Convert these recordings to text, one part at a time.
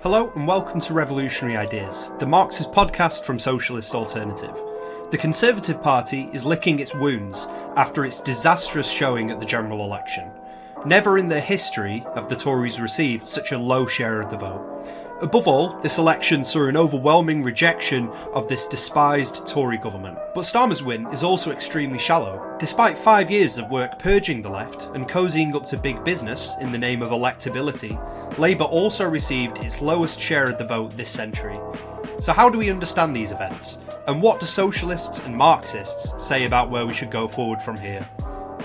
Hello and welcome to Revolutionary Ideas, the Marxist podcast from Socialist Alternative. The Conservative Party is licking its wounds after its disastrous showing at the general election. Never in their history have the Tories received such a low share of the vote. Above all, this election saw an overwhelming rejection of this despised Tory government. But Starmer's win is also extremely shallow. Despite 5 years of work purging the left and cosying up to big business in the name of electability, Labour also received its lowest share of the vote this century. So how do we understand these events? And what do socialists and Marxists say about where we should go forward from here?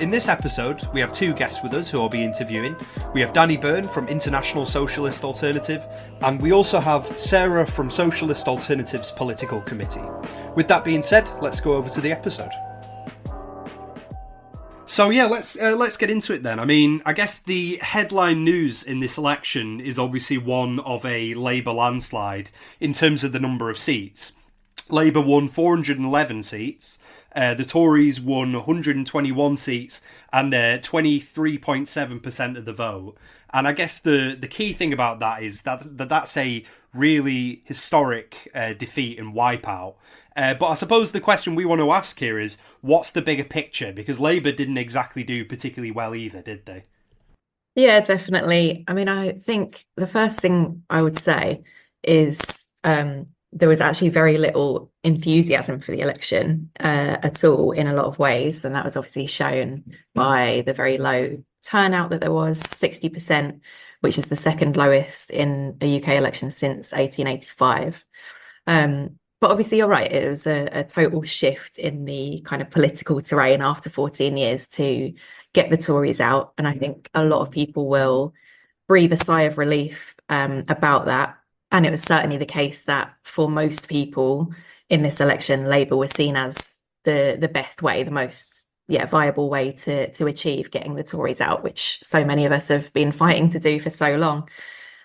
In this episode, we have two guests with us who I'll be interviewing. We have Danny Byrne from International Socialist Alternative, and we also have Sarah from Socialist Alternative's Political Committee. With that being said, let's go over to the episode. So yeah, let's get into it then. I mean, I guess the headline news in this election is obviously one of a Labour landslide in terms of the number of seats. Labour won 411 seats. The Tories won 121 seats and 23.7% of the vote. And I guess the key thing about that is that's a really historic defeat and wipeout. But I suppose the question we want to ask here is, what's the bigger picture? Because Labour didn't exactly do particularly well either, did they? Yeah, definitely. I mean, I think the first thing I would say is there was actually very little enthusiasm for the election at all in a lot of ways. And that was obviously shown by the very low turnout that there was, 60%, which is the second lowest in a UK election since 1885. But obviously, you're right, it was a total shift in the kind of political terrain after 14 years to get the Tories out. And I think a lot of people will breathe a sigh of relief about that. And it was certainly the case that for most people in this election, Labour was seen as the best way, the most viable way to achieve getting the Tories out, which so many of us have been fighting to do for so long.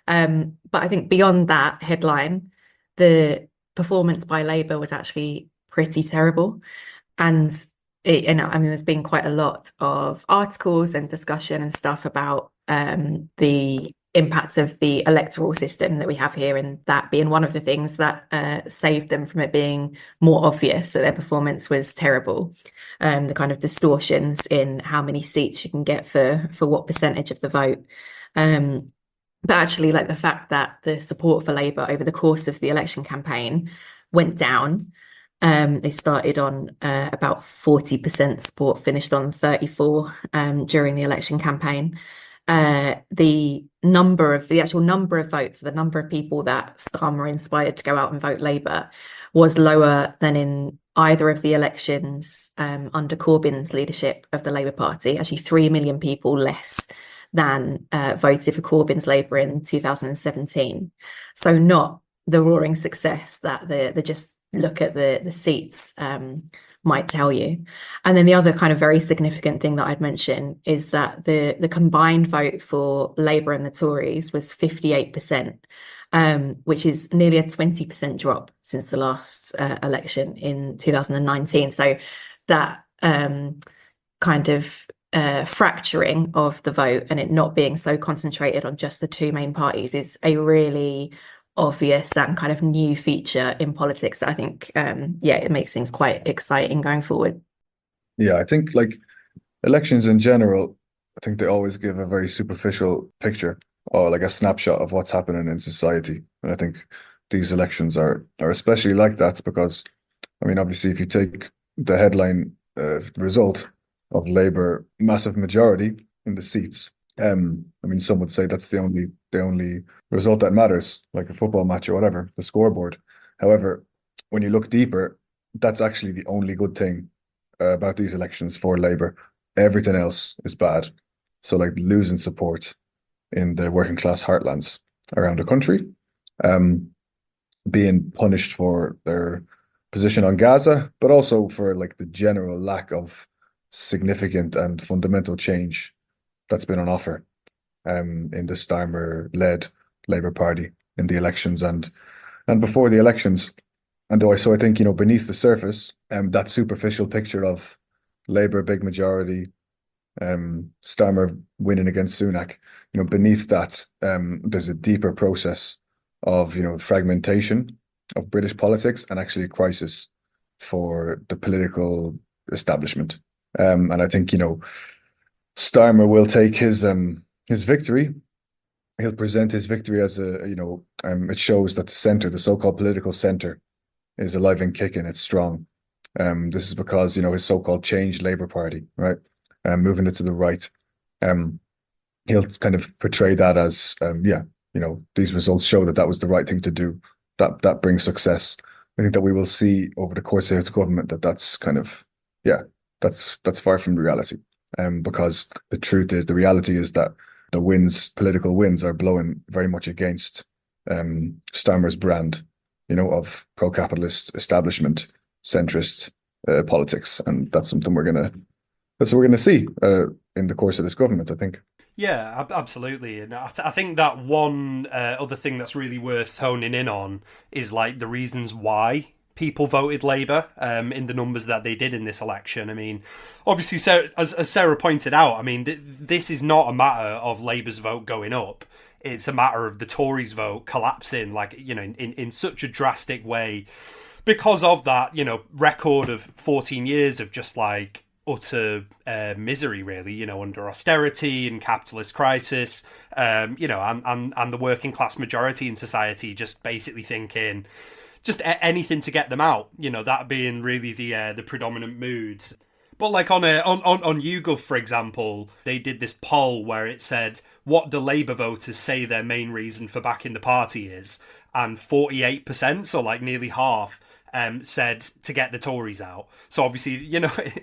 But I think beyond that headline, the performance by Labour was actually pretty terrible. And there's been quite a lot of articles and discussion and stuff about the impacts of the electoral system that we have here, and that being one of the things that saved them from it being more obvious that their performance was terrible. The kind of distortions in how many seats you can get for what percentage of the vote. But actually, like the fact that the support for Labour over the course of the election campaign went down. They started on about 40% support, finished on 34% during the election campaign. The actual number of votes, the number of people that Starmer inspired to go out and vote Labour, was lower than in either of the elections under Corbyn's leadership of the Labour Party. Actually, 3 million people less than voted for Corbyn's Labour in 2017. So not the roaring success that the just look at the seats might tell you. And then the other kind of very significant thing that I'd mention is that the combined vote for Labour and the Tories was 58%, which is nearly a 20% drop since the last election in 2019. So that kind of fracturing of the vote and it not being so concentrated on just the two main parties is a really obvious and kind of new feature in politics that I think it makes things quite exciting going forward. Yeah, I think like elections in general, I think they always give a very superficial picture or like a snapshot of what's happening in society. And I think these elections are especially like that because, I mean, obviously if you take the headline result of Labour massive majority in the seats, I mean, some would say that's the only result that matters, like a football match or whatever, the scoreboard. However, when you look deeper, that's actually the only good thing about these elections for Labour. Everything else is bad. So like losing support in the working class heartlands around the country, being punished for their position on Gaza, but also for like the general lack of significant and fundamental change that's been on offer in the Starmer-led Labour Party in the elections and before the elections. And so I think, you know, beneath the surface, that superficial picture of Labour big majority, Starmer winning against Sunak, you know, beneath that, there's a deeper process of, fragmentation of British politics and actually a crisis for the political establishment. And I think, Starmer will take his victory. He'll present his victory as it shows that the center, the so-called political center, is alive and kicking. It's strong. This is because, his so-called Change Labour Party, right, moving it to the right. He'll kind of portray that as, these results show that was the right thing to do. That brings success. I think that we will see over the course of his government that's kind of, that's far from reality. Because the reality is that the political winds are blowing very much against Starmer's brand, of pro-capitalist establishment, centrist politics, and that's something we're gonna see in the course of this government, I think. Yeah, absolutely. And I think that one other thing that's really worth honing in on is like the reasons why people voted Labour in the numbers that they did in this election. I mean, obviously, as Sarah pointed out, I mean, this is not a matter of Labour's vote going up. It's a matter of the Tories' vote collapsing, like, in such a drastic way because of that, record of 14 years of just like utter misery, really, under austerity and capitalist crisis, and the working class majority in society just basically thinking just anything to get them out, that being really the predominant mood. But like on YouGov, for example, they did this poll where it said, what do Labour voters say their main reason for backing the party is? And 48%, so like nearly half, said to get the Tories out. So obviously,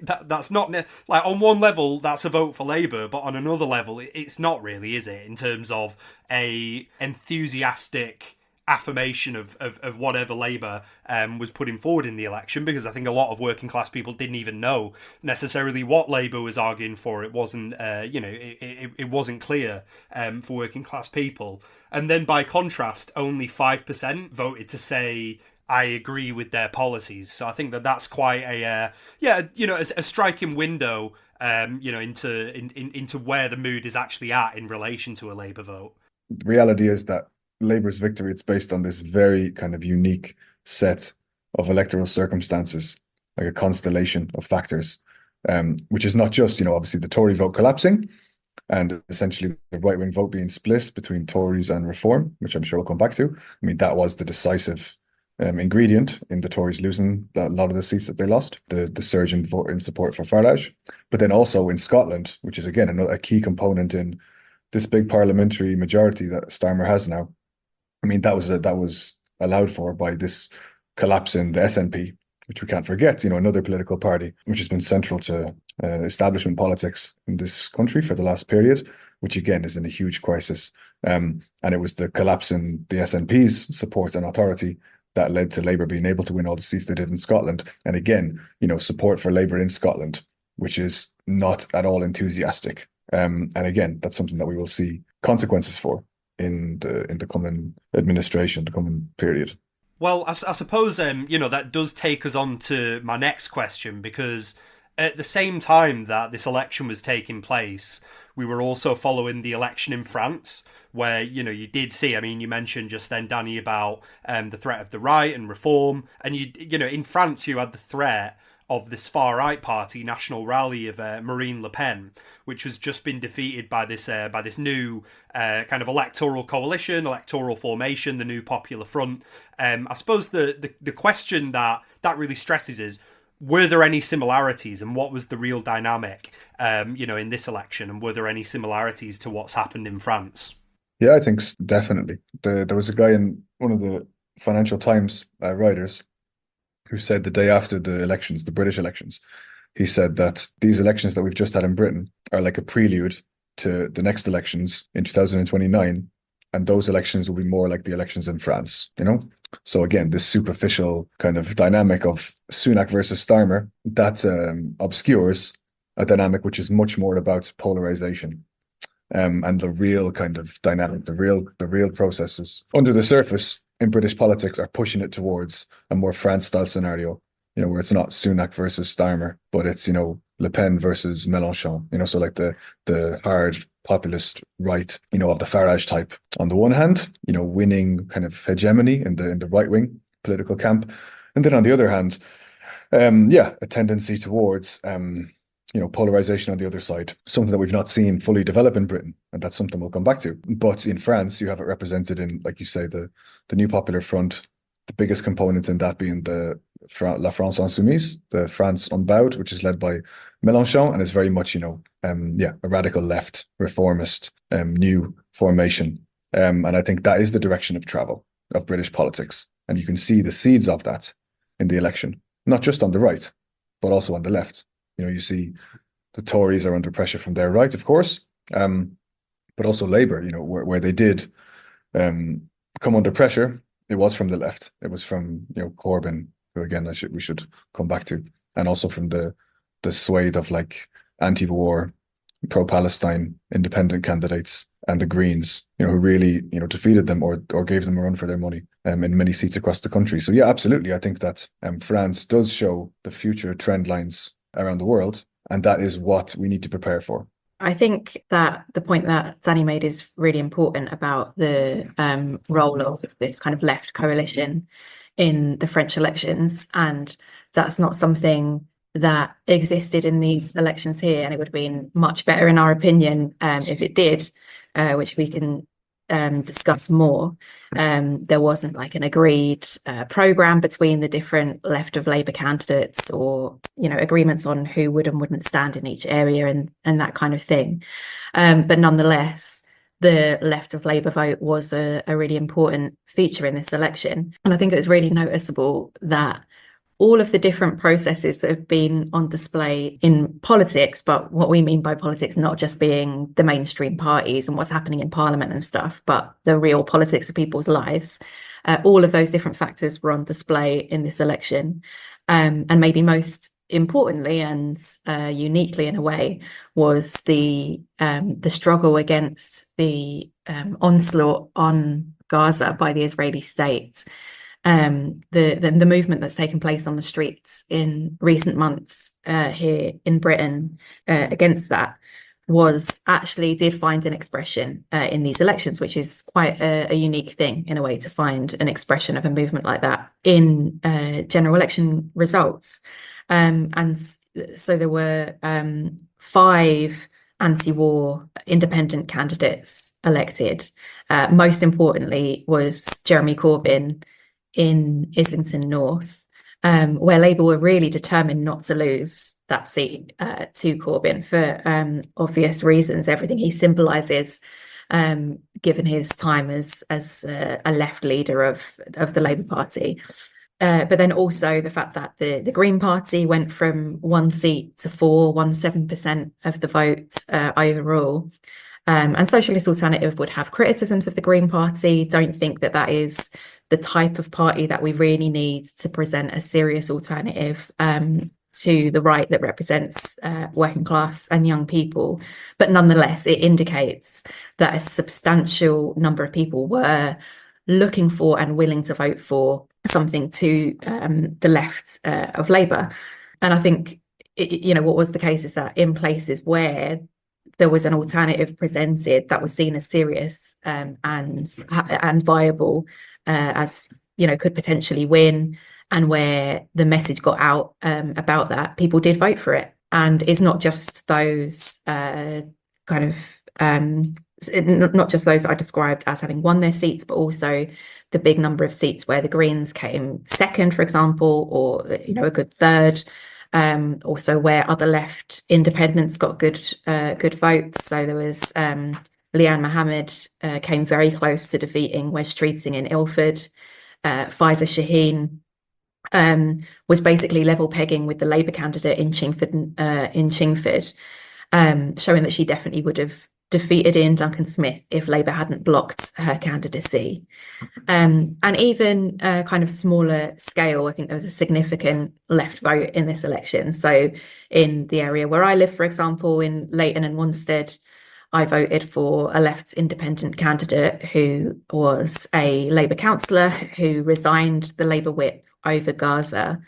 that's not like on one level that's a vote for Labour, but on another level it's not really, is it? In terms of a enthusiastic affirmation of whatever Labour was putting forward in the election, because I think a lot of working class people didn't even know necessarily what Labour was arguing for. It wasn't, it wasn't clear for working class people. And then by contrast, only 5% voted to say, I agree with their policies. So I think that's quite a striking window, into where the mood is actually at in relation to a Labour vote. The reality is that Labour's victory, it's based on this very kind of unique set of electoral circumstances, like a constellation of factors, which is not just, obviously the Tory vote collapsing and essentially the right-wing vote being split between Tories and Reform, which I'm sure we'll come back to. I mean, that was the decisive ingredient in the Tories losing a lot of the seats that they lost, the surge in support for Farage. But then also in Scotland, which is again a key component in this big parliamentary majority that Starmer has now. I mean, that was allowed for by this collapse in the SNP, which we can't forget, another political party which has been central to establishment politics in this country for the last period, which again is in a huge crisis. And it was the collapse in the SNP's support and authority that led to Labour being able to win all the seats they did in Scotland. And again, support for Labour in Scotland, which is not at all enthusiastic. And again, that's something that we will see consequences for in the coming administration, the coming period. Well, I suppose, that does take us on to my next question, because at the same time that this election was taking place, we were also following the election in France, where, you did see, I mean, you mentioned just then, Danny, about the threat of the right and reform. And, in France, you had the threat of this far-right party, National Rally of Marine Le Pen, which has just been defeated by this new kind of electoral coalition, electoral formation, the New Popular Front. I suppose the question that really stresses is, were there any similarities, and what was the real dynamic, in this election, and were there any similarities to what's happened in France? Yeah, I think definitely. There was a guy in one of the Financial Times writers who said the day after the elections, the British elections, he said that these elections that we've just had in Britain are like a prelude to the next elections in 2029, and those elections will be more like the elections in France, So again, this superficial kind of dynamic of Sunak versus Starmer, that obscures a dynamic which is much more about polarization. And the real kind of dynamic, the real processes under the surface in British politics are pushing it towards a more France-style scenario, where it's not Sunak versus Starmer, but it's, Le Pen versus Mélenchon, so like the hard populist right, of the Farage type on the one hand, winning kind of hegemony in the right wing political camp, and then on the other hand, a tendency towards polarization on the other side, something that we've not seen fully develop in Britain, and that's something we'll come back to. But in France, you have it represented in, like you say, the New Popular Front, the biggest component in that being the La France Insoumise, the France Unbowed, which is led by Mélenchon, and is very much, a radical left, reformist, new formation. And I think that is the direction of travel of British politics. And you can see the seeds of that in the election, not just on the right, but also on the left. You see the Tories are under pressure from their right, of course, but also Labour, where they did come under pressure, it was from the left. It was from, Corbyn, who again, we should come back to, and also from the swathe of like anti-war, pro-Palestine independent candidates and the Greens, who really, defeated them or gave them a run for their money in many seats across the country. So yeah, absolutely. I think that France does show the future trend lines around the world, and that is what we need to prepare for. I think that the point that Danny made is really important about the role of this kind of left coalition in the French elections, and that's not something that existed in these elections here, and it would have been much better, in our opinion, if it did, which we can discuss more. There wasn't like an agreed programme between the different left of Labour candidates, or agreements on who would and wouldn't stand in each area and that kind of thing. But nonetheless, the left of Labour vote was a really important feature in this election. And I think it was really noticeable that all of the different processes that have been on display in politics, but what we mean by politics not just being the mainstream parties and what's happening in Parliament and stuff, but the real politics of people's lives, all of those different factors were on display in this election. And maybe most importantly and uniquely in a way was the struggle against the onslaught on Gaza by the Israeli state. The movement that's taken place on the streets in recent months here in Britain against that did find an expression in these elections, which is quite a unique thing in a way, to find an expression of a movement like that in general election results. And so there were 5 anti-war independent candidates elected. Most importantly was Jeremy Corbyn in Islington North, where Labour were really determined not to lose that seat to Corbyn for obvious reasons, everything he symbolises, given his time as a left leader of the Labour Party. But then also the fact that the Green Party went from 1 seat to 4, won 7% of the vote overall. And Socialist Alternative would have criticisms of the Green Party, don't think that that is the type of party that we really need to present a serious alternative to the right that represents working class and young people. But nonetheless, it indicates that a substantial number of people were looking for and willing to vote for something to the left of Labour. And I think, what was the case is that in places where there was an alternative presented that was seen as serious and viable, as could potentially win, and where the message got out about that, people did vote for it. And it's not just those not just those I described as having won their seats, but also the big number of seats where the Greens came second, for example, or a good third. Also where other left independents got good votes. So there was Liane Mohammed came very close to defeating Wes Streeting in Ilford. Faiza Shaheen was basically level pegging with the Labour candidate in Chingford, showing that she definitely would have defeated Ian Duncan Smith if Labour hadn't blocked her candidacy. And even kind of smaller scale, I think there was a significant left vote in this election. So in the area where I live, for example, in Leighton and Wanstead, I voted for a left independent candidate who was a Labour councillor who resigned the Labour whip over Gaza,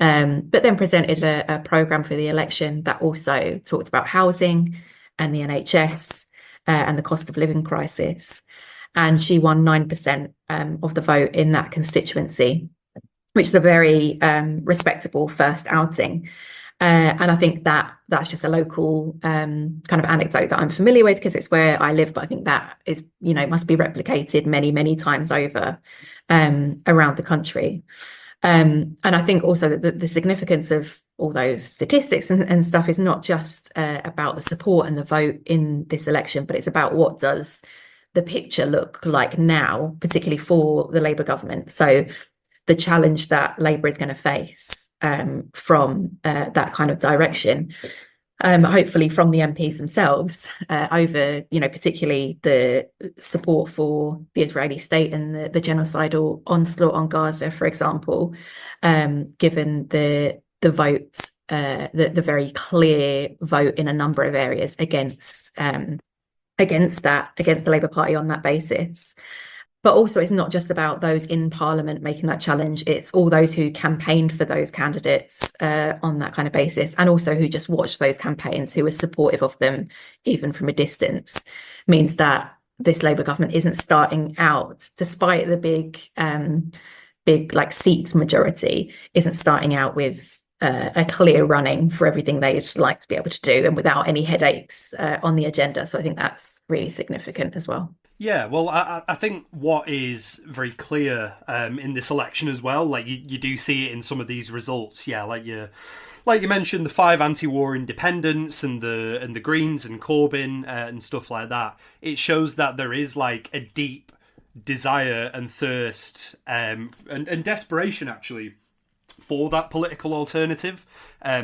but then presented a programme for the election that also talked about housing and the NHS, and the cost of living crisis. And she won 9% of the vote in that constituency, which is a very respectable first outing. And I think that's just a local kind of anecdote that I'm familiar with because it's where I live. But I think that is, must be replicated many, many times over around the country. And I think also that the significance of all those statistics and stuff is not just about the support and the vote in this election, but it's about what does the picture look like now, particularly for the Labour government. So the challenge that Labour is going to face from that kind of direction, hopefully from the MPs themselves, over, particularly the support for the Israeli state and the genocidal onslaught on Gaza, for example, given the votes, the very clear vote in a number of areas against the Labour Party on that basis. But also, it's not just about those in Parliament making that challenge. It's all those who campaigned for those candidates on that kind of basis, and also who just watched those campaigns, who were supportive of them, even from a distance, means that this Labour government isn't starting out, despite the big like seats majority, isn't starting out with a clear running for everything they'd like to be able to do and without any headaches on the agenda. So I think that's really significant as well. Yeah, well, I think what is very clear in this election as well, like you do see it in some of these results. Yeah, like you mentioned, the 5 anti-war independents and the Greens and Corbyn and stuff like that. It shows that there is like a deep desire and thirst and desperation actually for that political alternative,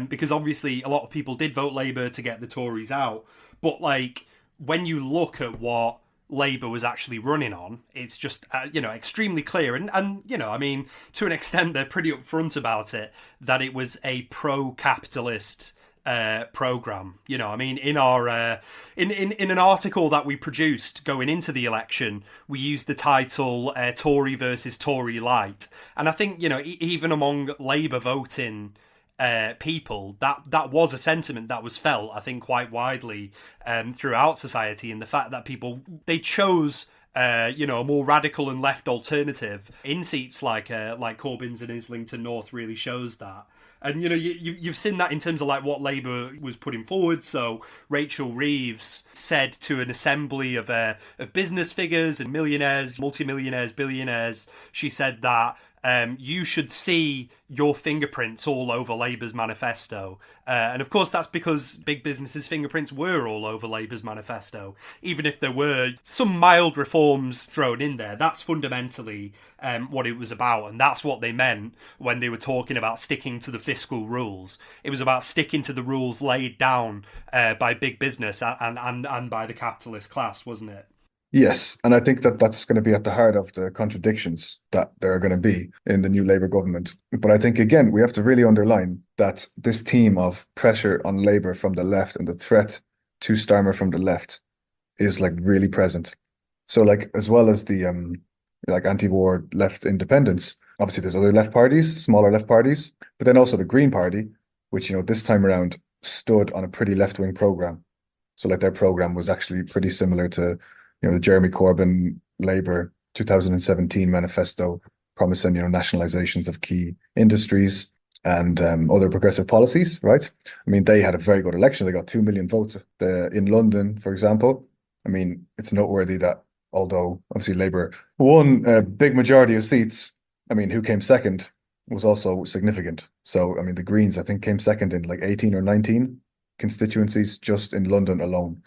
because obviously a lot of people did vote Labour to get the Tories out, but like when you look at what Labour was actually running on, it's just extremely clear, and I mean, to an extent they're pretty upfront about it, that it was a pro-capitalist program. I mean, in our in an article that we produced going into the election, we used the title Tory versus Tory light, and I think even among Labour voting people, that was a sentiment that was felt, I think, quite widely throughout society, and the fact that they chose a more radical and left alternative in seats like Corbyn's and Islington North really shows that. And you've seen that in terms of like what Labour was putting forward. So Rachel Reeves said to an assembly of business figures and millionaires, multimillionaires, billionaires, she said that you should see your fingerprints all over Labour's manifesto. And of course, that's because big businesses' fingerprints were all over Labour's manifesto. Even if there were some mild reforms thrown in there, that's fundamentally what it was about. And that's what they meant when they were talking about sticking to the fiscal rules. It was about sticking to the rules laid down by big business and by the capitalist class, wasn't it? Yes, and I think that's going to be at the heart of the contradictions that there are going to be in the new Labour government. But I think, again, we have to really underline that this theme of pressure on Labour from the left and the threat to Starmer from the left is like really present. So like, as well as the like anti-war left independents, obviously there's other left parties, smaller left parties, but then also the Green Party, which, this time around stood on a pretty left-wing program. So like their program was actually pretty similar to the Jeremy Corbyn Labour 2017 manifesto, promising, nationalizations of key industries and other progressive policies, right? I mean, they had a very good election. They got 2 million votes in London, for example. I mean, it's noteworthy that although obviously Labour won a big majority of seats, I mean, who came second was also significant. So, I mean, the Greens, I think, came second in like 18 or 19 constituencies just in London alone.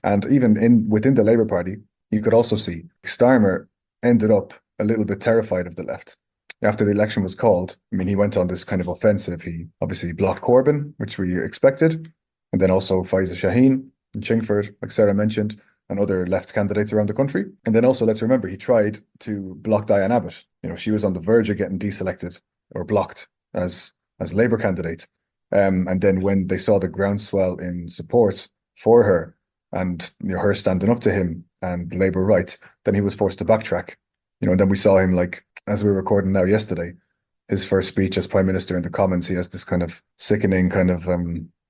And even within the Labour Party, you could also see Starmer ended up a little bit terrified of the left. After the election was called, I mean, he went on this kind of offensive. He obviously blocked Corbyn, which we expected, and then also Faiza Shaheen and Chingford, like Sarah mentioned, and other left candidates around the country. And then also, let's remember, he tried to block Diane Abbott. She was on the verge of getting deselected or blocked as Labour candidate. And then when they saw the groundswell in support for her, and her standing up to him and Labour right, then he was forced to backtrack. And then we saw him, like, as we were recording now yesterday, his first speech as Prime Minister, in the comments, he has this kind of sickening kind of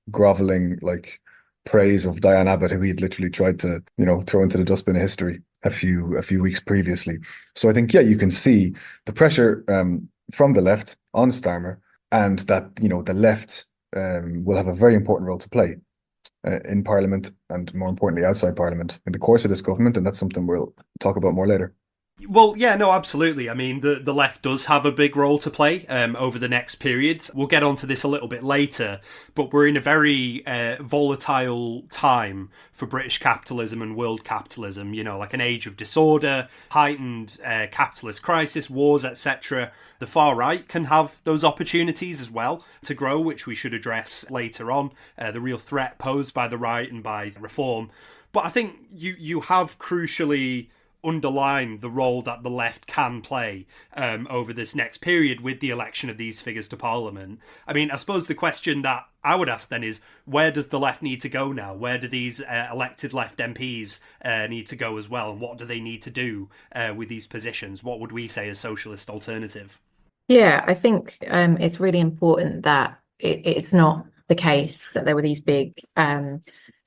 groveling, like, praise of Diane Abbott, who he had literally tried to, throw into the dustbin of history a few weeks previously. So I think, yeah, you can see the pressure from the left on Starmer, and that, the left will have a very important role to play in Parliament, and more importantly outside Parliament in the course of this government, and that's something we'll talk about more later. Well, yeah, no, absolutely. I mean, the left does have a big role to play over the next period. We'll get onto this a little bit later, but we're in a very volatile time for British capitalism and world capitalism, like an age of disorder, heightened capitalist crisis, wars, etc. The far right can have those opportunities as well to grow, which we should address later on, the real threat posed by the right and by reform. But I think you have crucially underline the role that the left can play over this next period with the election of these figures to Parliament. I mean, I suppose the question that I would ask then is, where does the left need to go now? Where do these elected left MPs need to go as well? And what do they need to do with these positions? What would we say as socialist alternative? Yeah, I think it's really important that it's not the case that there were these big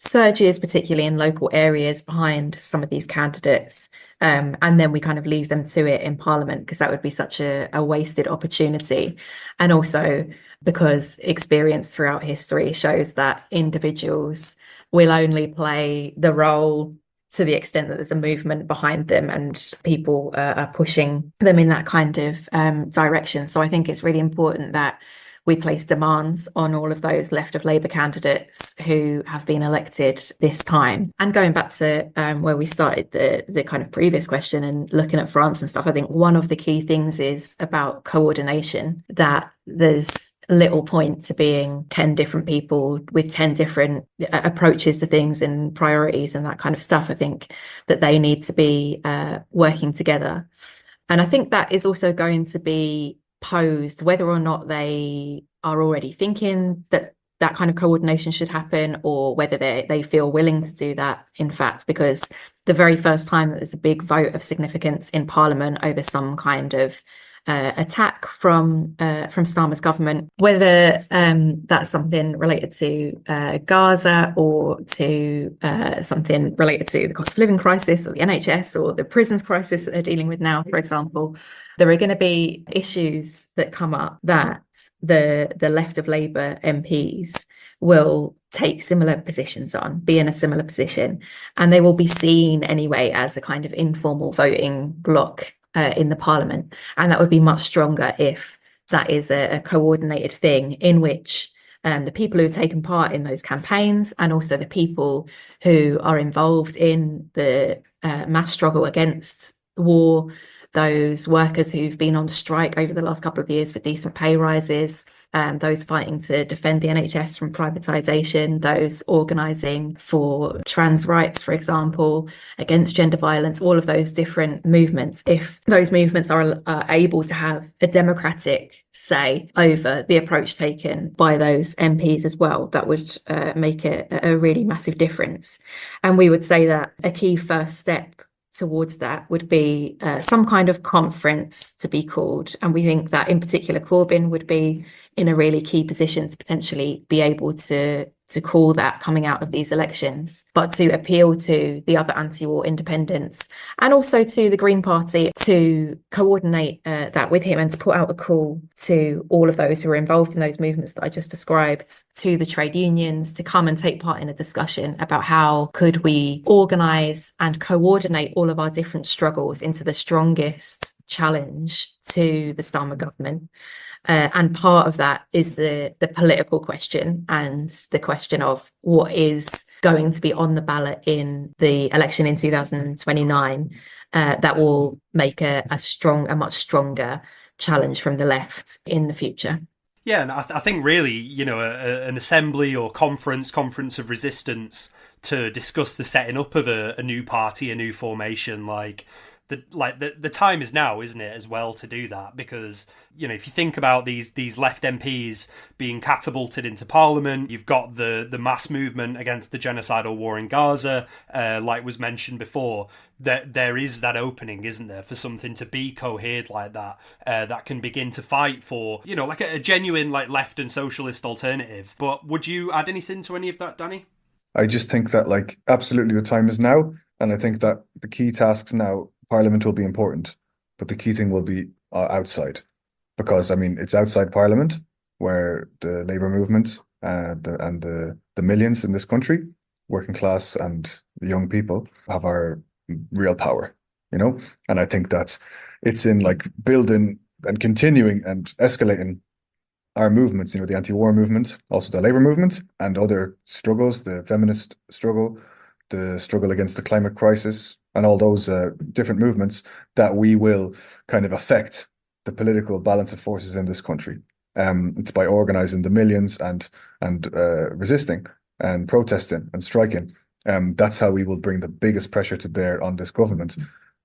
surges, particularly in local areas, behind some of these candidates. And then we kind of leave them to it in Parliament, because that would be such a wasted opportunity. And also because experience throughout history shows that individuals will only play the role to the extent that there's a movement behind them and people are pushing them in that kind of direction. So I think it's really important that we place demands on all of those left of Labour candidates who have been elected this time. And going back to where we started the kind of previous question and looking at France and stuff, I think one of the key things is about coordination, that there's little point to being 10 different people with 10 different approaches to things and priorities and that kind of stuff. I think that they need to be working together. And I think that is also going to be posed whether or not they are already thinking that that kind of coordination should happen, or whether they feel willing to do that, in fact, because the very first time that there's a big vote of significance in Parliament over some kind of attack from Starmer's government, whether that's something related to Gaza or to something related to the cost of living crisis or the NHS or the prisons crisis that they're dealing with now, for example, there are going to be issues that come up that the left of Labour MPs will take similar positions on, be in a similar position, and they will be seen anyway as a kind of informal voting bloc in the Parliament. And that would be much stronger if that is a coordinated thing in which the people who have taken part in those campaigns, and also the people who are involved in the mass struggle against war, those workers who've been on strike over the last couple of years for decent pay rises, those fighting to defend the NHS from privatisation, those organising for trans rights, for example, against gender violence, all of those different movements. If those movements are able to have a democratic say over the approach taken by those MPs as well, that would make a really massive difference. And we would say that a key first step towards that would be some kind of conference to be called. And we think that in particular Corbyn would be in a really key position to potentially be able to call that coming out of these elections, but to appeal to the other anti-war independents and also to the Green Party to coordinate that with him, and to put out a call to all of those who are involved in those movements that I just described, to the trade unions, to come and take part in a discussion about how could we organise and coordinate all of our different struggles into the strongest challenge to the Starmer government. And part of that is the political question, and the question of what is going to be on the ballot in the election in 2029 that will make a much stronger challenge from the left in the future. Yeah, and I think really, an assembly or conference of resistance to discuss the setting up of a new party, a new formation, the time is now, isn't it, as well, to do that? Because, if you think about these left MPs being catapulted into Parliament, you've got the mass movement against the genocidal war in Gaza, like was mentioned before, that there is that opening, isn't there, for something to be cohered like that, that can begin to fight for, a genuine left and socialist alternative. But would you add anything to any of that, Danny? I just think that like absolutely the time is now, and I think that the key tasks now, Parliament will be important, but the key thing will be outside, because I mean it's outside Parliament where the labour movement and the millions in this country, working class and the young people, have our real power, you know. And I think that it's in like building and continuing and escalating our movements, you know, the anti-war movement, also the labor movement, and other struggles, the feminist struggle, the struggle against the climate crisis, and all those different movements, that we will kind of affect the political balance of forces in this country. It's by organizing the millions and resisting and protesting and striking. That's how we will bring the biggest pressure to bear on this government.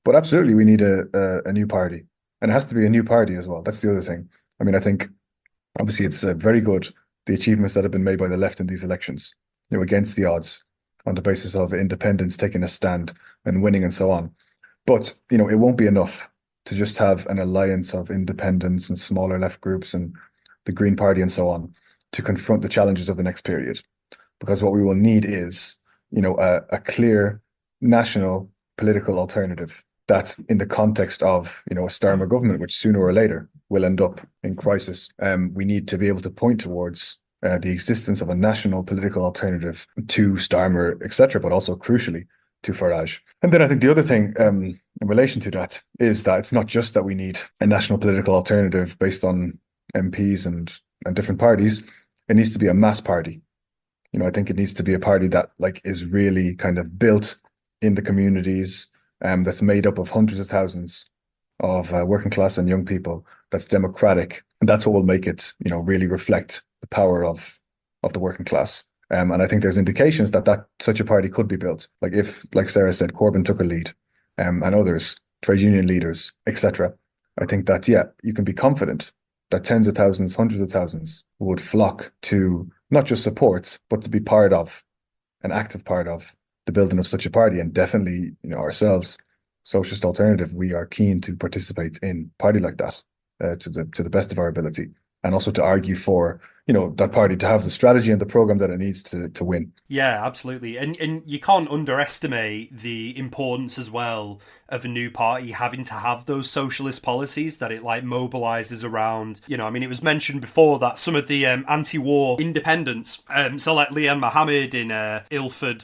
But absolutely, we need a new party, and it has to be a new party as well. That's the other thing. I mean, I think obviously it's very good, the achievements that have been made by the left in these elections, you know, against the odds, on the basis of independents taking a stand and winning and so on. But, you know, it won't be enough to just have an alliance of independents and smaller left groups and the Green Party and so on to confront the challenges of the next period. Because what we will need is, you know, a clear national political alternative that's in the context of, you know, a Starmer government, which sooner or later will end up in crisis. We need to be able to point towards the existence of a national political alternative to Starmer, etc., but also crucially to Farage. And then I think the other thing in relation to that is that it's not just that we need a national political alternative based on MPs and different parties. It needs to be a mass party. You know, I think it needs to be a party that like is really kind of built in the communities, that's made up of hundreds of thousands of working class and young people, that's democratic, and that's what will make it, you know, really reflect the power of the working class. And I think there's indications that such a party could be built. Like if, like Sarah said, Corbyn took a lead, and others, trade union leaders, etc. I think that, yeah, you can be confident that tens of thousands, hundreds of thousands would flock to not just support, but to be part of, an active part of the building of such a party. And definitely, you know, ourselves, Socialist Alternative, we are keen to participate in a party like that to the best of our ability, and also to argue for, you know, that party to have the strategy and the program that it needs to win. Yeah, absolutely. And you can't underestimate the importance as well of a new party having to have those socialist policies that it like mobilizes around. You know, I mean, it was mentioned before that some of the anti-war independents, so like Liam Mohammed in Ilford,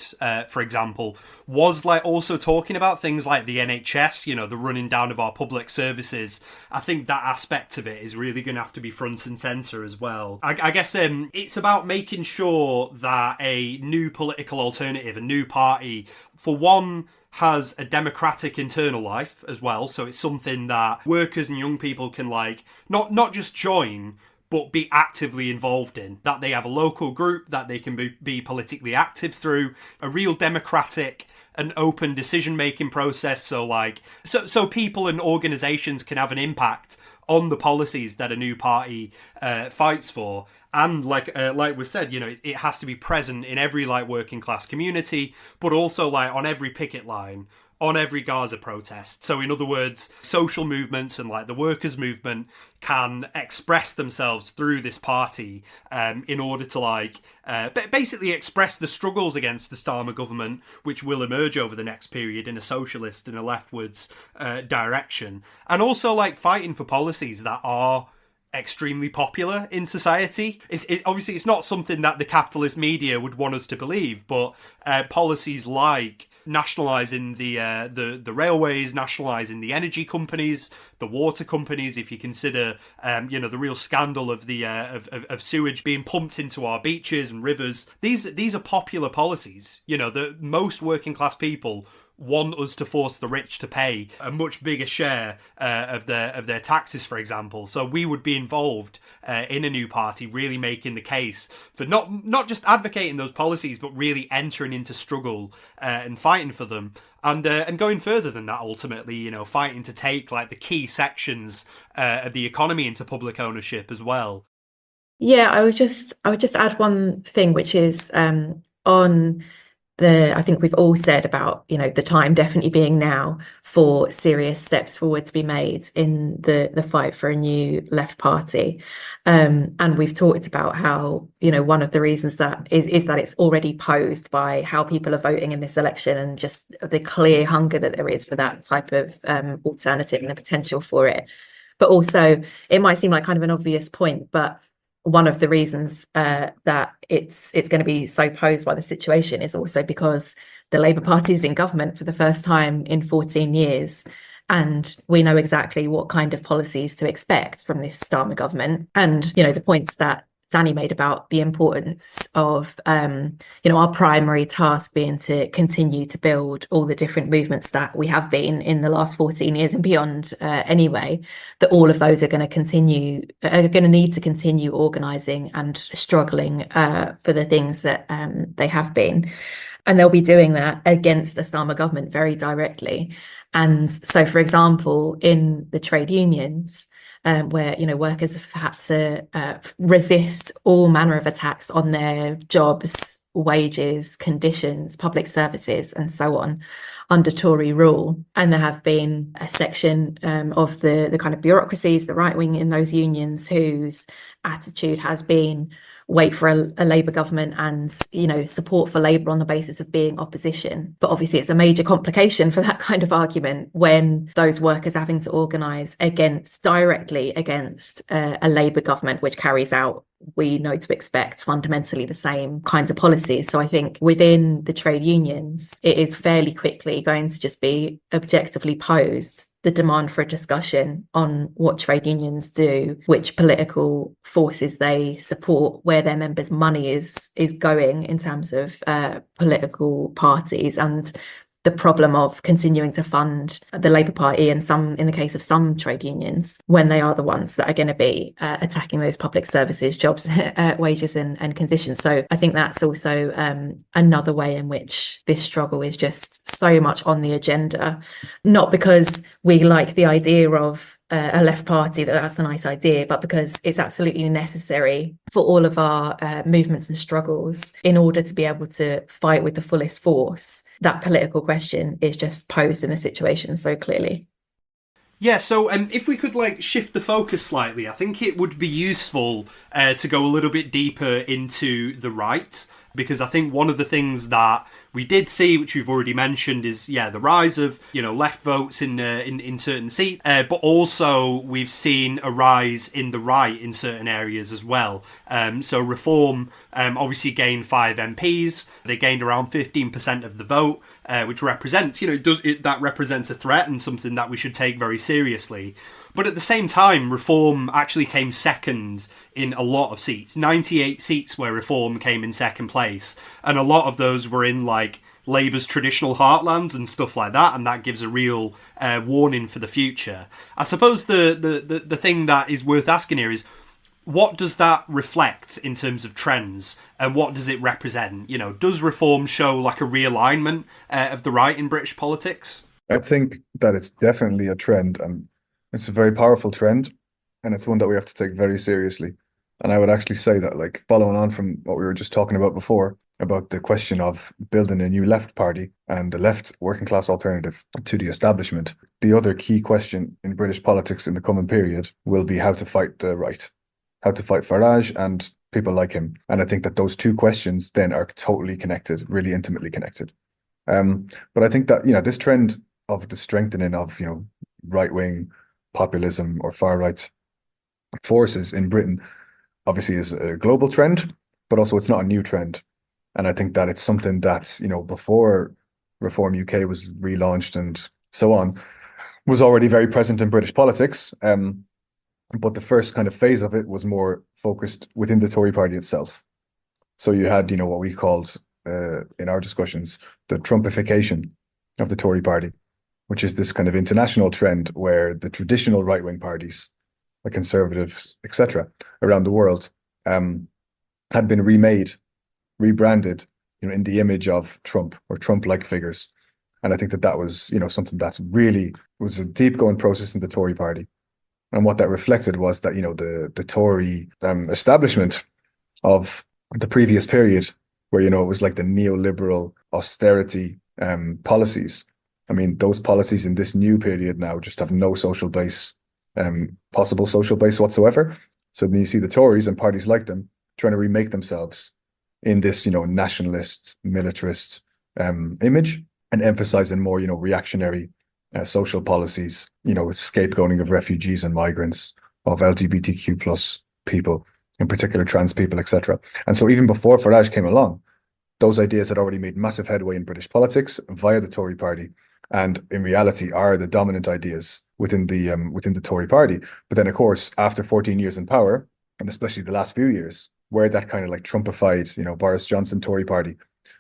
for example, was like also talking about things like the NHS, you know, the running down of our public services. I think that aspect of it is really going to have to be front and center as well. I guess it's about making sure that a new political alternative, a new party, for one, has a democratic internal life as well. So it's something that workers and young people can like not just join, but be actively involved in, that they have a local group that they can be politically active through, a real democratic and open decision-making process. So people and organisations can have an impact on the policies that a new party fights for. And like was said, you know, it has to be present in every like working class community, but also like on every picket line, on every Gaza protest. So in other words, social movements and like the workers' movement can express themselves through this party in order to like basically express the struggles against the Starmer government, which will emerge over the next period in a socialist and a leftwards direction. And also like fighting for policies that are extremely popular in society. Obviously it's not something that the capitalist media would want us to believe, but policies like nationalising the railways, nationalising the energy companies, the water companies. If you consider, the real scandal of the of sewage being pumped into our beaches and rivers, these are popular policies. You know, the most working class people want us to force the rich to pay a much bigger share of their taxes, for example. So we would be involved in a new party, really making the case for not just advocating those policies, but really entering into struggle and fighting for them. And going further than that, ultimately, you know, fighting to take like the key sections of the economy into public ownership as well. Yeah, I would just add one thing, which is on I think we've all said about, the time definitely being now for serious steps forward to be made in the fight for a new left party. And we've talked about how, one of the reasons that is that it's already posed by how people are voting in this election and just the clear hunger that there is for that type of alternative and the potential for it. But also, it might seem like kind of an obvious point, but one of the reasons that it's going to be so posed by the situation is also because the Labour Party is in government for the first time in 14 years. And we know exactly what kind of policies to expect from this Starmer government. And, the points that Danny made about the importance of, our primary task being to continue to build all the different movements that we have been in the last 14 years and beyond anyway, that all of those are going to need to continue organising and struggling for the things that they have been. And they'll be doing that against the Starmer government very directly. And so, for example, in the trade unions, where workers have had to resist all manner of attacks on their jobs, wages, conditions, public services, and so on under Tory rule. And there have been a section of the kind of bureaucracies, the right wing in those unions, whose attitude has been wait for a Labour government and, support for Labour on the basis of being opposition. But obviously it's a major complication for that kind of argument when those workers are having to organise directly against a Labour government, which carries out, we know to expect, fundamentally the same kinds of policies. So I think within the trade unions, it is fairly quickly going to just be objectively posed the demand for a discussion on what trade unions do, which political forces they support, where their members' money is going in terms of political parties, and the problem of continuing to fund the Labour Party and in the case of some trade unions, when they are the ones that are going to be attacking those public services, jobs, wages and conditions. So I think that's also another way in which this struggle is just so much on the agenda, not because we like the idea of a left party, that's a nice idea, but because it's absolutely necessary for all of our movements and struggles in order to be able to fight with the fullest force. That political question is just posed in the situation so clearly. Yeah, so if we could shift the focus slightly, I think it would be useful to go a little bit deeper into the right, because I think one of the things that we did see, which we've already mentioned, is the rise of left votes in certain seats, but also we've seen a rise in the right in certain areas as well. So Reform obviously gained 5 MPs. They gained around 15% of the vote, which represents that represents a threat and something that we should take very seriously. But at the same time, Reform actually came second in a lot of seats. 98 seats where Reform came in second place. And a lot of those were in Labour's traditional heartlands and stuff like that. And that gives a real warning for the future. I suppose the thing that is worth asking here is, what does that reflect in terms of trends, and what does it represent? Does Reform show a realignment of the right in British politics? I think that it's definitely a trend, and it's a very powerful trend, and it's one that we have to take very seriously. And I would actually say that, following on from what we were just talking about before, about the question of building a new left party and a left working class alternative to the establishment, the other key question in British politics in the coming period will be how to fight the right, how to fight Farage and people like him. And I think that those two questions then are totally connected, really intimately connected. But I think that, this trend of the strengthening of, right-wing populism or far-right forces in Britain obviously is a global trend, but also it's not a new trend. And I think that it's something that, before Reform UK was relaunched and so on, was already very present in British politics. But the first kind of phase of it was more focused within the Tory party itself. So you had, what we called in our discussions, the Trumpification of the Tory party, which is this kind of international trend where the traditional right-wing parties, like Conservatives, etc., around the world, had been rebranded, in the image of Trump or Trump-like figures. And I think that was, something that really was a deep-going process in the Tory party. And what that reflected was that, the Tory establishment of the previous period where, it was like the neoliberal austerity policies. I mean, those policies in this new period now just have no social base, possible social base whatsoever. So then you see the Tories and parties like them trying to remake themselves in this, nationalist, militarist image, and emphasizing more, reactionary social policies, scapegoating of refugees and migrants, of LGBTQ plus people, in particular trans people, etc. And so even before Farage came along, those ideas had already made massive headway in British politics via the Tory party, and in reality are the dominant ideas within the Tory party. But then, of course, after 14 years in power, and especially the last few years, where that kind of like Trumpified, Boris Johnson Tory party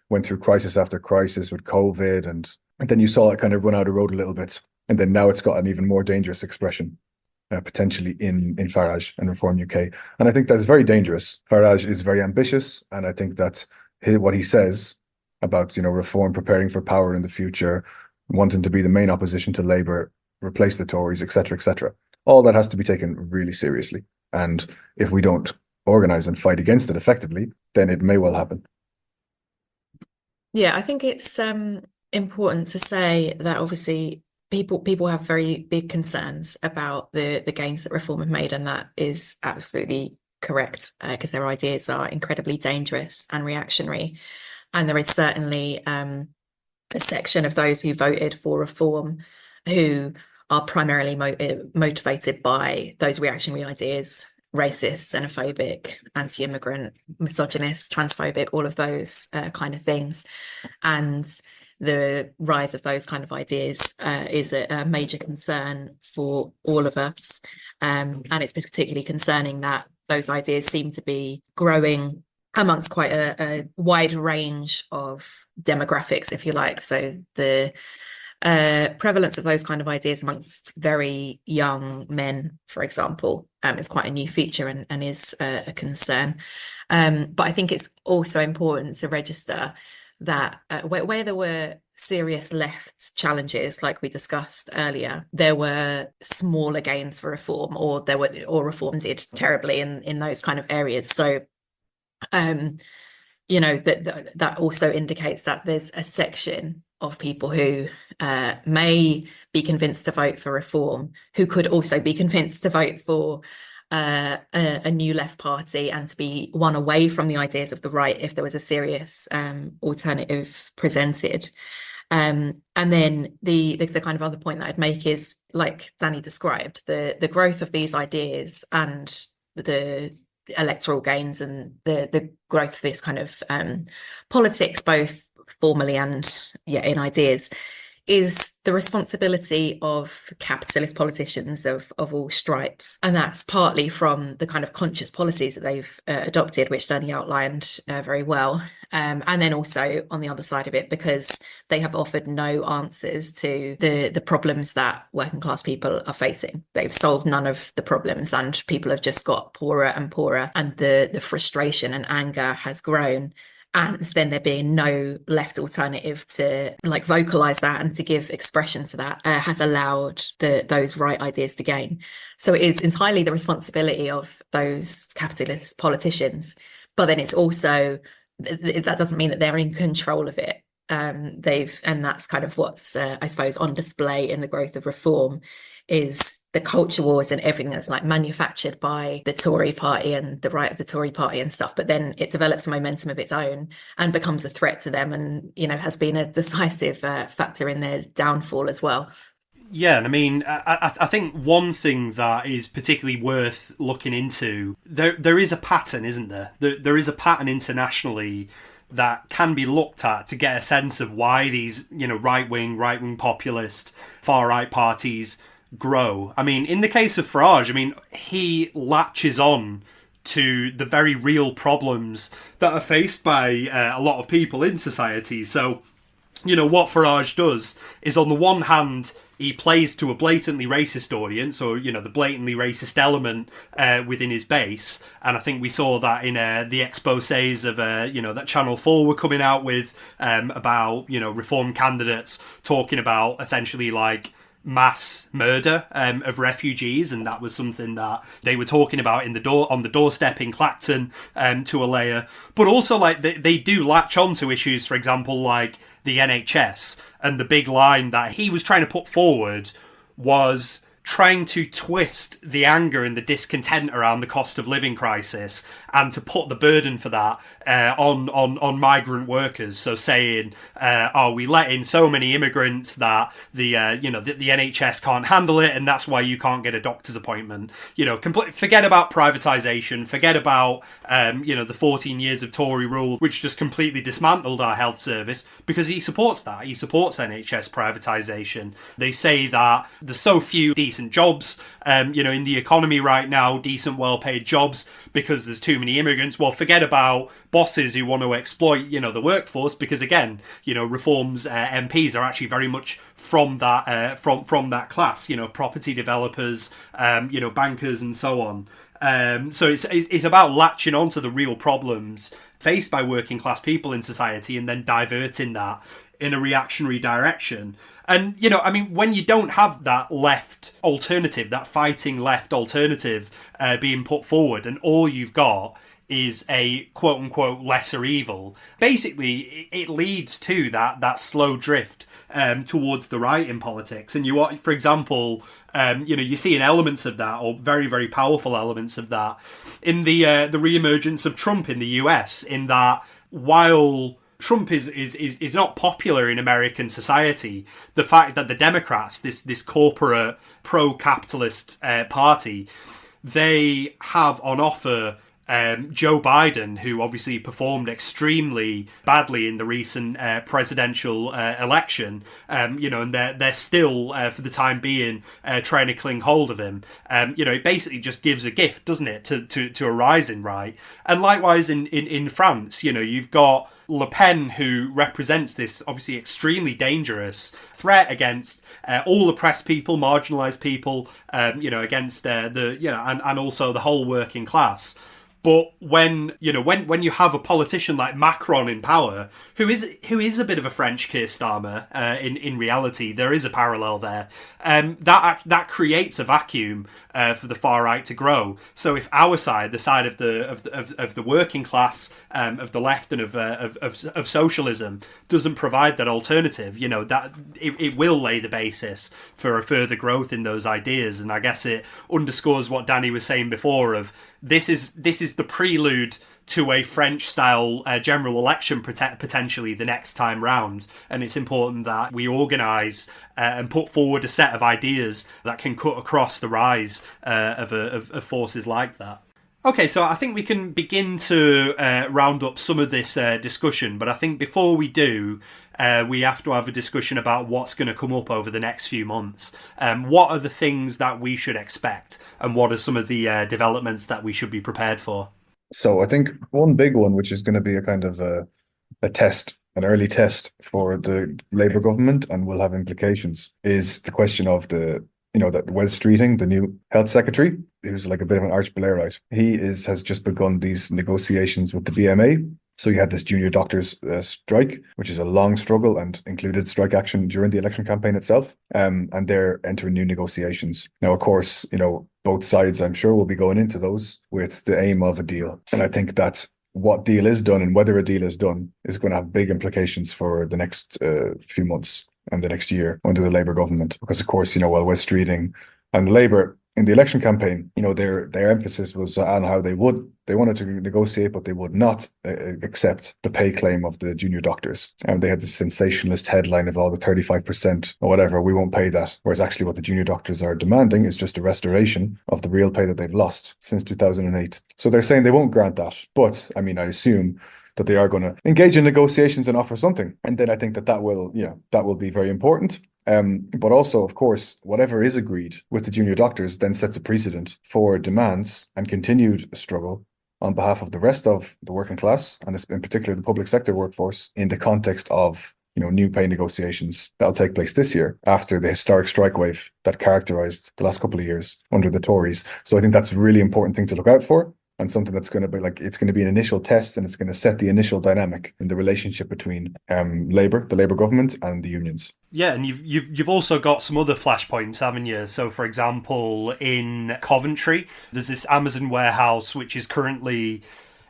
went through crisis after crisis with COVID, and then you saw it kind of run out of road a little bit, and then now it's got an even more dangerous expression, potentially in Farage and Reform UK. And I think that's very dangerous. Farage is very ambitious, and I think that what he says about Reform preparing for power in the future, wanting to be the main opposition to Labour, replace the Tories, etc., etc., all that has to be taken really seriously. And if we don't organise and fight against it effectively, then it may well happen. Yeah, I think it's important to say that obviously people have very big concerns about the gains that Reform have made, and that is absolutely correct, because their ideas are incredibly dangerous and reactionary. And there is certainly a section of those who voted for Reform who are primarily motivated by those reactionary ideas: racist, xenophobic, anti-immigrant, misogynist, transphobic, all of those kind of things. And the rise of those kind of ideas is a major concern for all of us. And it's particularly concerning that those ideas seem to be growing amongst quite a wide range of demographics, if you like. So the prevalence of those kind of ideas amongst very young men, for example, is quite a new feature and is a concern. But I think it's also important to register that where there were serious left challenges, like we discussed earlier, there were smaller gains for Reform, or Reform did terribly in those kind of areas. So that also indicates that there's a section of people who may be convinced to vote for Reform, who could also be convinced to vote for a new left party and to be won away from the ideas of the right if there was a serious alternative presented. And then the kind of other point that I'd make is, like Danny described, the growth of these ideas and the electoral gains and the growth of this kind of politics, both formally and in ideas, is the responsibility of capitalist politicians of all stripes. And that's partly from the kind of conscious policies that they've adopted, which Danny outlined very well. And then also on the other side of it, because they have offered no answers to the problems that working class people are facing. They've solved none of the problems, and people have just got poorer and poorer, and the frustration and anger has grown. And then there being no left alternative to like vocalize that and to give expression to that has allowed those right ideas to gain. So it is entirely the responsibility of those capitalist politicians, but then it's also, that doesn't mean that they're in control of it. And that's kind of what's I suppose on display in the growth of Reform, is the culture wars and everything that's like manufactured by the Tory party and the right of the Tory party and stuff, but then it develops a momentum of its own and becomes a threat to them, and has been a decisive factor in their downfall as well. Yeah, and I mean, I think one thing that is particularly worth looking into, there is a pattern, isn't there? There is a pattern internationally that can be looked at to get a sense of why these, right-wing populist, far-right parties grow. I mean, in the case of Farage, I mean, he latches on to the very real problems that are faced by a lot of people in society. So, what Farage does is, on the one hand, he plays to a blatantly racist audience, or, the blatantly racist element within his base. And I think we saw that in the exposés of, that Channel 4 were coming out with about, Reform candidates talking about essentially like mass murder of refugees, and that was something that they were talking about on the doorstep in Clacton to a layer. But also, like, they do latch on to issues, for example, like the NHS, and the big line that he was trying to put forward was trying to twist the anger and the discontent around the cost of living crisis and to put the burden for that on migrant workers. So saying, we let in so many immigrants that the NHS can't handle it, and that's why you can't get a doctor's appointment. Forget about privatisation, forget about the 14 years of Tory rule, which just completely dismantled our health service, because he supports that. He supports NHS privatisation. They say that there's so few decent jobs, in the economy right now, decent, well-paid jobs, because there's too many immigrants. Well, forget about bosses who want to exploit, the workforce, because again, Reform's MPs are actually very much from that from that class. Property developers, bankers, and so on. So it's about latching onto the real problems faced by working class people in society and then diverting that in a reactionary direction. And, when you don't have that left alternative, that fighting left alternative being put forward, and all you've got is a quote-unquote lesser evil, basically it leads to that slow drift towards the right in politics. And for example, you're seeing elements of that, or very, very powerful elements of that, in the re-emergence of Trump in the US, in that while Trump is not popular in American society, the fact that the Democrats, this corporate pro-capitalist party, they have on offer Joe Biden, who obviously performed extremely badly in the recent presidential election, and they're still, for the time being, trying to cling hold of him. It basically just gives a gift, doesn't it, to a rising right. And likewise in France, you've got Le Pen, who represents this obviously extremely dangerous threat against all oppressed people, marginalised people, against and also the whole working class. But when you have a politician like Macron in power, who is a bit of a French Keir Starmer, in reality, there is a parallel there. That creates a vacuum for the far right to grow. So if our side, the side of the working class, of the left, and of socialism, doesn't provide that alternative, that it will lay the basis for a further growth in those ideas. And I guess it underscores what Danny was saying before of this is the prelude to a French-style general election potentially the next time round, and it's important that we organise and put forward a set of ideas that can cut across the rise of forces like that. Okay, so I think we can begin to round up some of this discussion, but I think before we do, we have to have a discussion about what's going to come up over the next few months. What are the things that we should expect, and what are some of the developments that we should be prepared for? So I think one big one, which is going to be a kind of a test, an early test for the Labour government, and will have implications, is the question of that Wes Streeting, the new health secretary, who's like a bit of an arch Blairite. He has just begun these negotiations with the BMA. So you had this junior doctors strike, which is a long struggle and included strike action during the election campaign itself. And they're entering new negotiations. Now, of course, both sides, I'm sure, will be going into those with the aim of a deal. And I think that what deal is done and whether a deal is done is going to have big implications for the next few months and the next year under the Labour government. Because, of course, while Wes Streeting and Labour in the election campaign, their emphasis was on how they wanted to negotiate, but they would not accept the pay claim of the junior doctors. And they had this sensationalist headline of all the 35% or whatever, we won't pay that. Whereas actually what the junior doctors are demanding is just a restoration of the real pay that they've lost since 2008. So they're saying they won't grant that. But I assume that they are going to engage in negotiations and offer something. And then I think that will be very important. But also, of course, whatever is agreed with the junior doctors then sets a precedent for demands and continued struggle on behalf of the rest of the working class, and in particular the public sector workforce, in the context of new pay negotiations that'll take place this year after the historic strike wave that characterised the last couple of years under the Tories. So I think that's a really important thing to look out for. and something that's going to be like, it's going to be an initial test, and it's going to set the initial dynamic in the relationship between the Labour government and the unions. Yeah, and you've also got some other flashpoints, haven't you? So, for example, in Coventry, there's this Amazon warehouse which is currently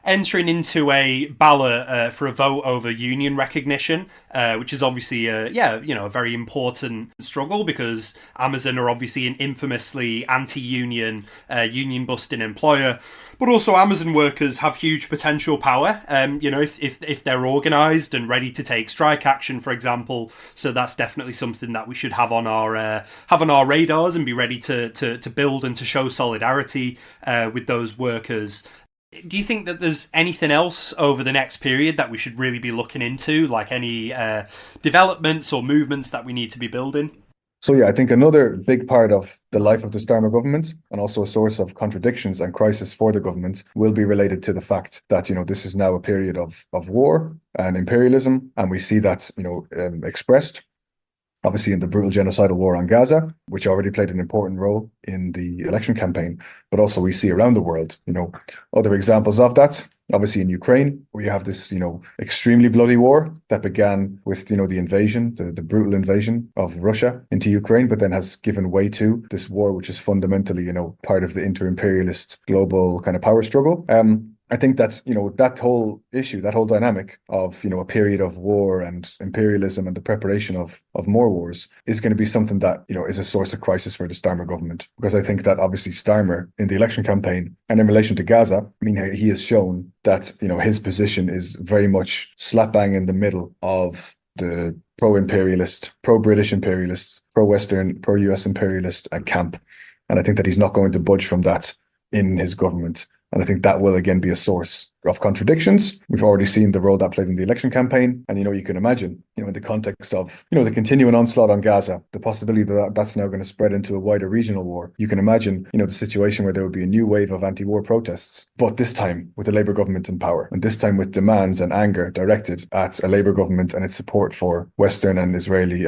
entering into a ballot for a vote over union recognition, which is obviously a very important struggle, because Amazon are obviously an infamously anti-union, union busting employer. But also Amazon workers have huge potential power, if they're organised and ready to take strike action, for example. So that's definitely something that we should have on our radars, and be ready to build and to show solidarity with those workers. Do you think that there's anything else over the next period that we should really be looking into, like any developments or movements that we need to be building? So yeah, I think another big part of the life of the Starmer government, and also a source of contradictions and crisis for the government, will be related to the fact that, this is now a period of war and imperialism, and we see that, expressed obviously in the brutal genocidal war on Gaza, which already played an important role in the election campaign, but also we see around the world, other examples of that. Obviously in Ukraine, where you have this, extremely bloody war that began with, the invasion, the brutal invasion of Russia into Ukraine, but then has given way to this war, which is fundamentally, part of the inter-imperialist global kind of power struggle. I think that's, that whole issue, that whole dynamic of, a period of war and imperialism and the preparation of more wars is going to be something that, is a source of crisis for the Starmer government. Because I think that obviously Starmer in the election campaign and in relation to Gaza, he has shown that, his position is very much slap bang in the middle of the pro-imperialist, pro-British imperialist, pro-Western, pro-US imperialist camp. And I think that he's not going to budge from that in his government. And I think that will again be a source of contradictions. We've already seen the role that played in the election campaign. And, you can imagine, in the context of, the continuing onslaught on Gaza, the possibility that that's now going to spread into a wider regional war. You can imagine, the situation where there would be a new wave of anti-war protests, but this time with the Labour government in power, and this time with demands and anger directed at a Labour government and its support for Western and Israeli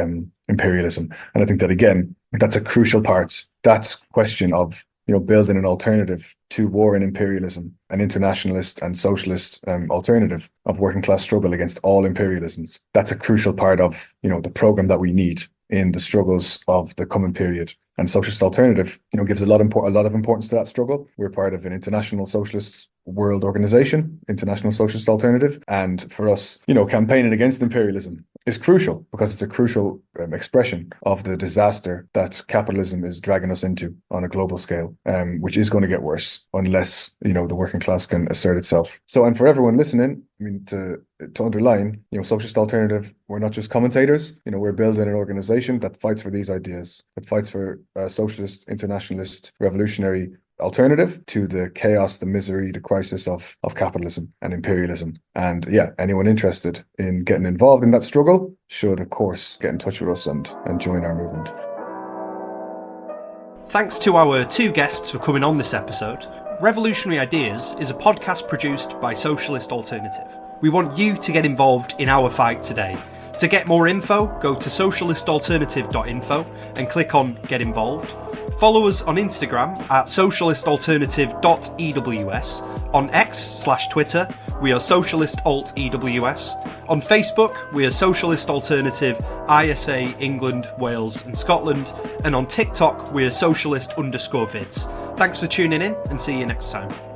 imperialism. And I think that, again, that's a crucial part. That question of building an alternative to war and imperialism, an internationalist and socialist alternative of working class struggle against all imperialisms. That's a crucial part of, the program that we need in the struggles of the coming period. And Socialist Alternative, gives a lot of importance to that struggle. We're part of an international socialist world organization, International Socialist Alternative. And for us, campaigning against imperialism is crucial, because it's a crucial expression of the disaster that capitalism is dragging us into on a global scale, which is going to get worse unless, the working class can assert itself. So, and for everyone listening, to underline, Socialist Alternative, we're not just commentators. We're building an organization that fights for these ideas, that fights for a socialist, internationalist, revolutionary alternative to the chaos, the misery, the crisis of capitalism and imperialism. And yeah, anyone interested in getting involved in that struggle should, of course, get in touch with us and join our movement. Thanks to our two guests for coming on this episode. Revolutionary Ideas is a podcast produced by Socialist Alternative. We want you to get involved in our fight today. To get more info, go to socialistalternative.info and click on Get Involved. Follow us on Instagram at socialistalternative.ews. On X/Twitter, we are socialistaltews. On Facebook, we are Socialist Alternative ISA England, Wales and Scotland. And on TikTok, we are socialist_vids. Thanks for tuning in, and see you next time.